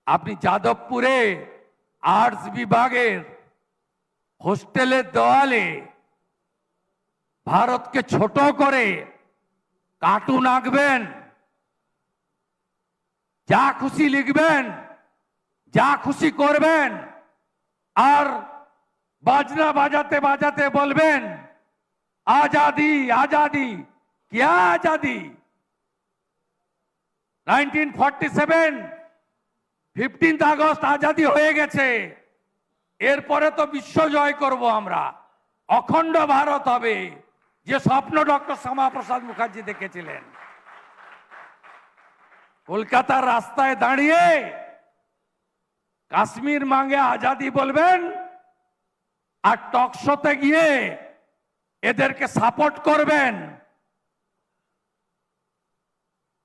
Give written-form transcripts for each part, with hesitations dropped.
আপনি যাদবপুরে আর্টস বিভাগের হোস্টেলের দেওয়ালে ভারতকে ছোট করে কার্টুন আঁকবেন, যা খুশি লিখবেন, যা খুশি করবেন, আর বাজনা বাজাতে বাজাতে বলবেন আজাদি আজাদি। क्या आजादी? 1947 15 আগস্ট আজাদি হয়ে গেছে। এরপরে তো বিশ্ব জয় করব আমরা, অখণ্ড ভারত হবে, যে স্বপ্ন ডক্টর শ্যামাপ্রসাদ মুখার্জি দেখেছিলেন। কলকাতার রাস্তায় দাঁড়িয়ে কাশ্মীর মাঙ্গে আজাদি বলবেন, আর টকশোতে গিয়ে এদেরকে সাপোর্ট করবেন।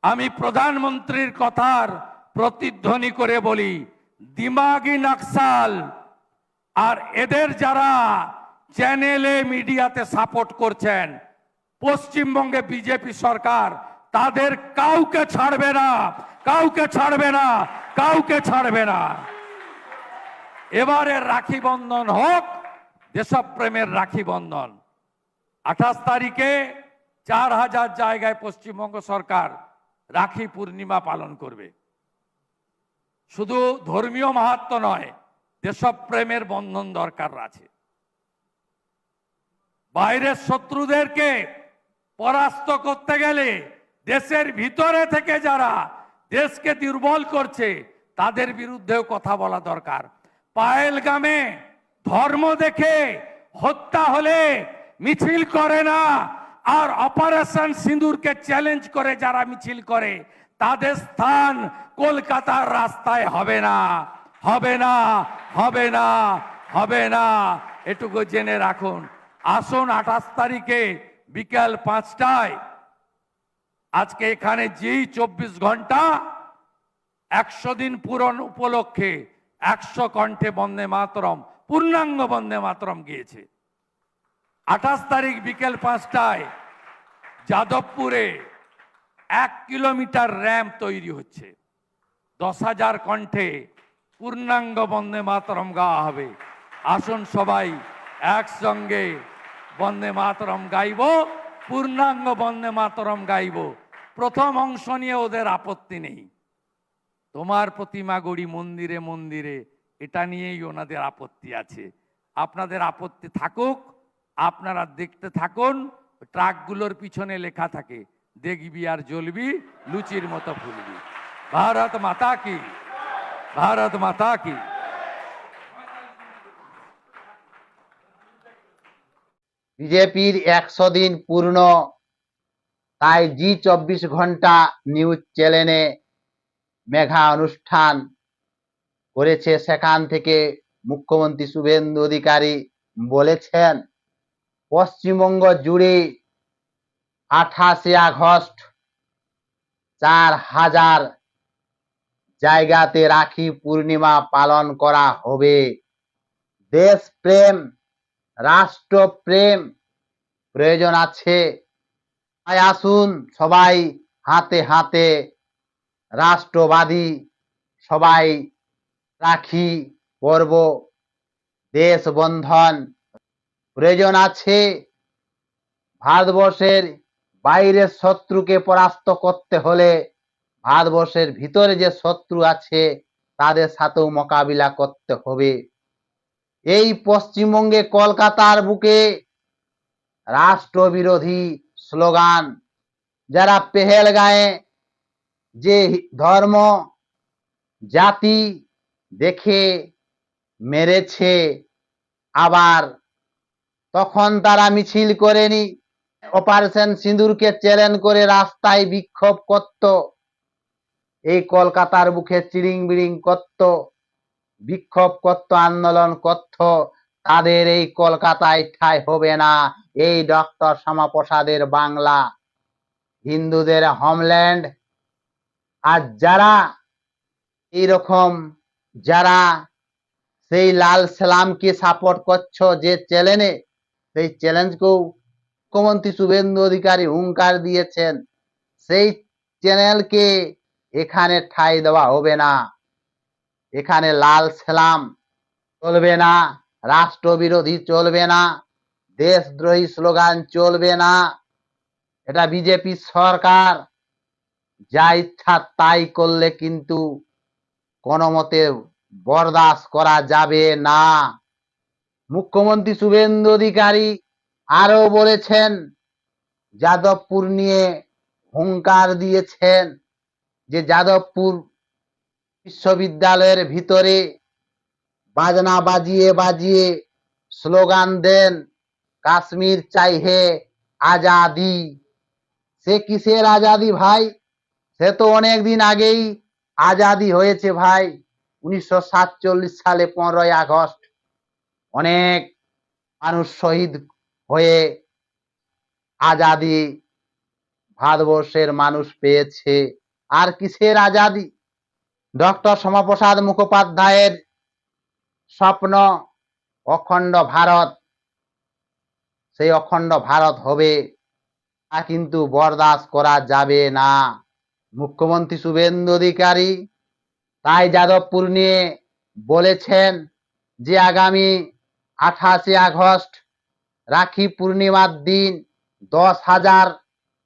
আমি প্রধানমন্ত্রীর কথার প্রতিধ্বনি করে বলি, দিমাগি নকশাল আর এদের যারা চ্যানেলে মিডিয়াতে সাপোর্ট করছেন, পশ্চিমবঙ্গে বিজেপি সরকার তাদের কাউকে ছাড়বে না, কাউকে ছাড়বে না, কাউকে ছাড়বে না। এবারে রাখি বন্ধন হোক দেশপ্রেমের রাখি বন্ধন। 28 তারিখে 4000 জায়গায় পশ্চিমবঙ্গ সরকার রাখি পূর্ণিমা পালন করবে। শুধু ধর্মীয় মাহাত্ম্য নয়, দেশপ্রেমের বন্ধন দরকার আছে। বাইরের শত্রুদেরকে পরাস্ত করতে গেলে দেশের ভিতরে থেকে যারা দেশকে দুর্বল করছে তাদের বিরুদ্ধেও কথা বলা দরকার। পায়েলগামে ধর্ম দেখে হত্যা হলে মিছিল করে না, আর অপারেশন সিঁদুরকে চ্যালেঞ্জ করে যারা মিছিল করে তাদের স্থান কলকাতার রাস্তায় হবে না, হবে না, হবে না, হবে না, এটুকু জেনে রাখুন। আসুন 28 তারিখে বিকাল 5টায় আজকে এখানে যেই 24 ঘন্টা 100 দিন পূরণ উপলক্ষে 100 কণ্ঠে বন্দে মাতরম, পূর্ণাঙ্গ বন্দে মাতরম গিয়েছে। 28 তারিখ বিকেল 5টায় যাদবপুরে 1 কিলোমিটার র্যাম্প তৈরি হচ্ছে। 10,000 কণ্ঠে পূর্ণাঙ্গ বন্দে মাতরম গাওয়া হবে। আসুন সবাই একসঙ্গে বন্দে মাতরম গাইব, পূর্ণাঙ্গ বন্দে মাতরম গাইব। প্রথম অংশ নিয়ে ওদের আপত্তি নেই, তোমার প্রতিমা গড়ি মন্দিরে মন্দিরে, এটা নিয়েই ওনাদের আপত্তি আছে। আপনাদের আপত্তি থাকুক, আপনারা দেখতে থাকুন। ট্রাকগুলোর পিছনে লেখা থাকে, দেখবি আর জ্বলবি, লুচির মতো ফুলবি। ভারত মাতা কি, ভারত মাতা কি। বিজেপির 100 দিন পূর্ণ, তাই জি 24 ঘন্টা নিউজ চ্যানেলে মেঘা অনুষ্ঠান করেছে। সেখান থেকে মুখ্যমন্ত্রী শুভেন্দু অধিকারী বলেছেন, পশ্চিমবঙ্গ জুড়ে 28 আগস্ট 4000 জায়গাতে রাখি পূর্ণিমা পালন করা হবে। দেশপ্রেম, রাষ্ট্রপ্রেম প্রয়োজন আছে। তাই আসুন সবাই হাতে হাতে রাষ্ট্রবাদী সবাই রাখি পর্ব, দেশ বন্ধন প্রয়োজন আছে। ভারতবর্ষের বাইরের শত্রুকে পরাস্ত করতে হলে ভারতবর্ষের ভিতরে যে শত্রু আছে তাদের সাথেও মোকাবিলা করতে হবে। এই পশ্চিমবঙ্গে কলকাতার বুকে রাষ্ট্রবিরোধী স্লোগান, যারা পেহেলগাঁয়ে যে ধর্ম জাতি দেখে মেরেছে, আবার তখন তারা মিছিল করেনি, অপারেশন সিঁদুরকে চ্যালেঞ্জ করে রাস্তায় বিক্ষোভ করত, এই কলকাতার বুকে চিরিং বিড়িং করত, বিক্ষোভ করত, আন্দোলন করত, তাদের এই কলকাতায় ঠাঁই হবে না। এই ডক্টর শ্যামাপ্রসাদের বাংলা, হিন্দুদের হোমল্যান্ড। আর যারা এইরকম, যারা সেই লাল সালামকে সাপোর্ট করছো যে চ্যালেঞ্জে, সেই চ্যালেঞ্জকেও মুখ্যমন্ত্রী শুভেন্দু অধিকারী হুঙ্কার দিয়েছেন, সেই চ্যানেলকে এখানে ঠাঁই দেওয়া হবে না। এখানে লাল সালাম চলবে না, রাষ্ট্রবিরোধী চলবে না, দেশদ্রোহী স্লোগান চলবে না। এটা বিজেপি সরকার, যা ইচ্ছা তাই করলে কিন্তু কোনো মতে বরদাস্ত করা যাবে না। মুখ্যমন্ত্রী শুভেন্দু অধিকারী আরো বলেছেন, যাদবপুর নিয়ে হুঙ্কার দিয়েছেন যে যাদবপুর বিশ্ববিদ্যালয়ের ভিতরে বাজনা বাজিয়ে বাজিয়ে স্লোগান দেন, কাশ্মীর চাই হে আজাদি। সে কিসের আজাদি ভাই? সে তো অনেকদিন আগেই আজাদি হয়েছে ভাই। 1947 সালে 15ই আগস্ট অনেক মানুষ শহীদ হয়ে আজাদি ভারতবর্ষের মানুষ পেয়েছে। আর কিসের আজাদি? ডক্টর শ্যামাপ্রসাদ মুখোপাধ্যায়ের স্বপ্ন অখণ্ড ভারত, সেই অখণ্ড ভারত হবে, তা কিন্তু বরদাস্ত করা যাবে না। মুখ্যমন্ত্রী শুভেন্দু অধিকারী তাই যাদবপুর নিয়ে বলেছেন যে আগামী 28 আগস্ট রাখি পূর্ণিমার দিন 10,000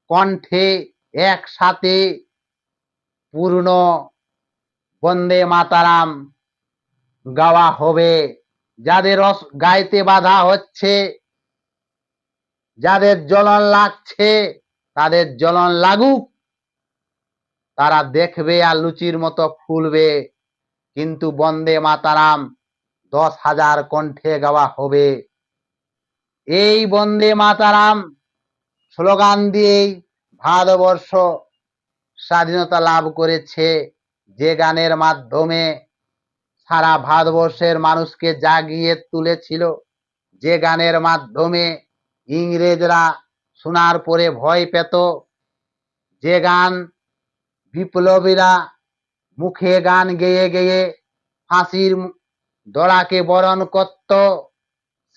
কণ্ঠে একসাথে পূর্ণ বন্দে মাতারাম গাওয়া হবে। যাদের গাইতে বাধা হচ্ছে, যাদের জ্বলন লাগছে, তাদের জ্বলন লাগুক, তারা দেখবে আর লুচির মতো ফুলবে, কিন্তু বন্দে মাতারাম 10,000 কণ্ঠে গাওয়া হবে। এই বন্দে মাতারাম স্লোগান দিয়েই ভারতবর্ষ স্বাধীনতা লাভ করেছে, যে গানের মাধ্যমে সারা ভারতবর্ষের মানুষকে জাগিয়ে তুলেছিল, যে গানের মাধ্যমে ইংরেজরা শোনার পরে ভয় পেত, যে গান বিপ্লবীরা মুখে গান গেয়ে গেয়ে ফাঁসির দড়াকে বরণ করত,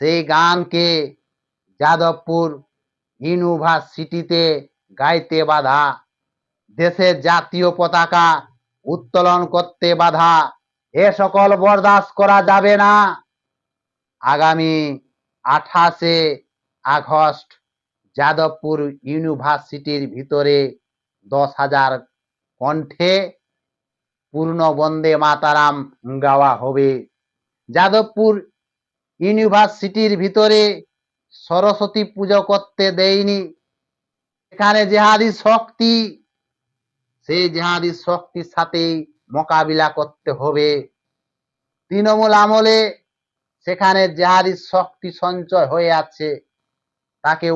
সেই গানকে যাদবপুর ইউনিভার্সিটিতে গাইতে বাধা, দেশের জাতীয় পতাকা উত্তোলন করতে বাধা, এ সকল বরদাস্ত করা যাবে না। আগামী 28 আগস্ট যাদবপুর ইউনিভার্সিটির ভিতরে 10,000 কণ্ঠে পূর্ণ বন্দে মাতারাম গাওয়া হবে। যাদবপুর ইউনিভার্সিটির ভিতরে সরস্বতী পুজো করতে দেয়নি। এখানে জেহাদি শক্তি, সেই জেহাদি শক্তির সাথেই মোকাবিলা করতে হবে। তৃণমূল আমলে সেখানে জেহাদি শক্তি সঞ্চয় হয়ে আছে, তাকে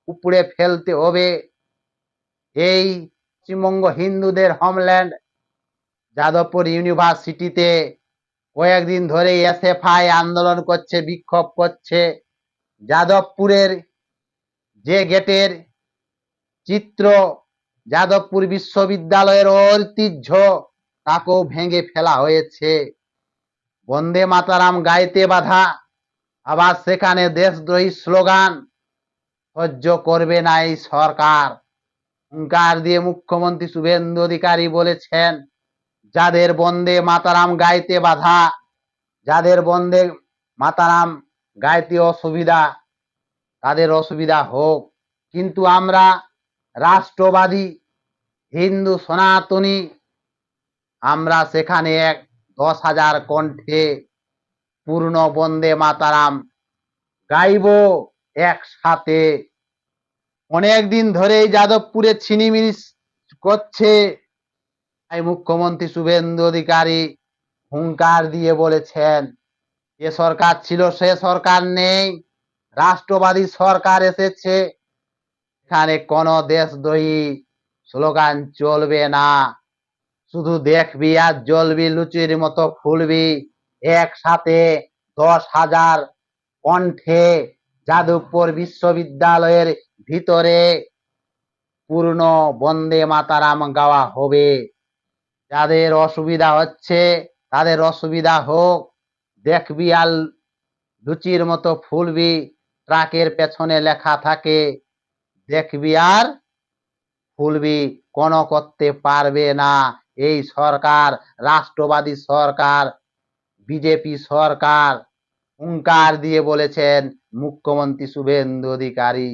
উপড়ে ফেলতে হবে। এই পশ্চিমবঙ্গ হিন্দুদের হোমল্যান্ড যাদবপুর ইউনিভার্সিটিতে কয়েকদিন ধরে এসএফআই আন্দোলন করছে, বিক্ষোভ করছে। যাদবপুরের যে গেটের চিত্র যাদবপুর বিশ্ববিদ্যালয়ের ঐতিহ্য, তাকেও ভেঙে ফেলা হয়েছে। বন্দে মাতারাম গাইতে বাধা, আবার সেখানে দেশদ্রোহী স্লোগান সহ্য করবে না এই সরকার। হুঙ্কার দিয়ে মুখ্যমন্ত্রী শুভেন্দু অধিকারী বলেছেন, যাদের বন্দে মাতারাম গাইতে বাধা, যাদের বন্দে মাতারাম গাইতে অসুবিধা, তাদের অসুবিধা হোক, কিন্তু আমরা রাষ্ট্রবাদী হিন্দু সনাতনী, আমরা সেখানে 10,000 কণ্ঠে পূর্ণ বন্দে মাতারাম গাইব একসাথে। অনেকদিন ধরেই যাদবপুরে ছিনিমিনি করছে, তাই মুখ্যমন্ত্রী শুভেন্দু অধিকারী হুঙ্কার দিয়ে বলেছেন, যে সরকার ছিল সে সরকার নেই, রাষ্ট্রবাদী সরকার এসেছে, এখানে কোনো দেশদ্রোহী স্লোগান চলবে না। শুধু দেখবি আর জ্বলবি, লুচির মতো ফুলবি, একসাথে 10,000 কণ্ঠে যাদবপুর বিশ্ববিদ্যালয়ের ভিতরে পূর্ণ বন্দে মাতারাম গাওয়া হবে। যাদের অসুবিধা হচ্ছে তাদের অসুবিধা হোক, দেখবি আর লুচির মতো ফুলবি, ট্রাকের পেছনে লেখা থাকে, দেখবি আর ফুলবি, কোনো করতে পারবে না। এই সরকার রাষ্ট্রবাদী সরকার, বিজেপি সরকার হুঙ্কার দিয়ে বলেছেন মুখ্যমন্ত্রী শুভেন্দু অধিকারী।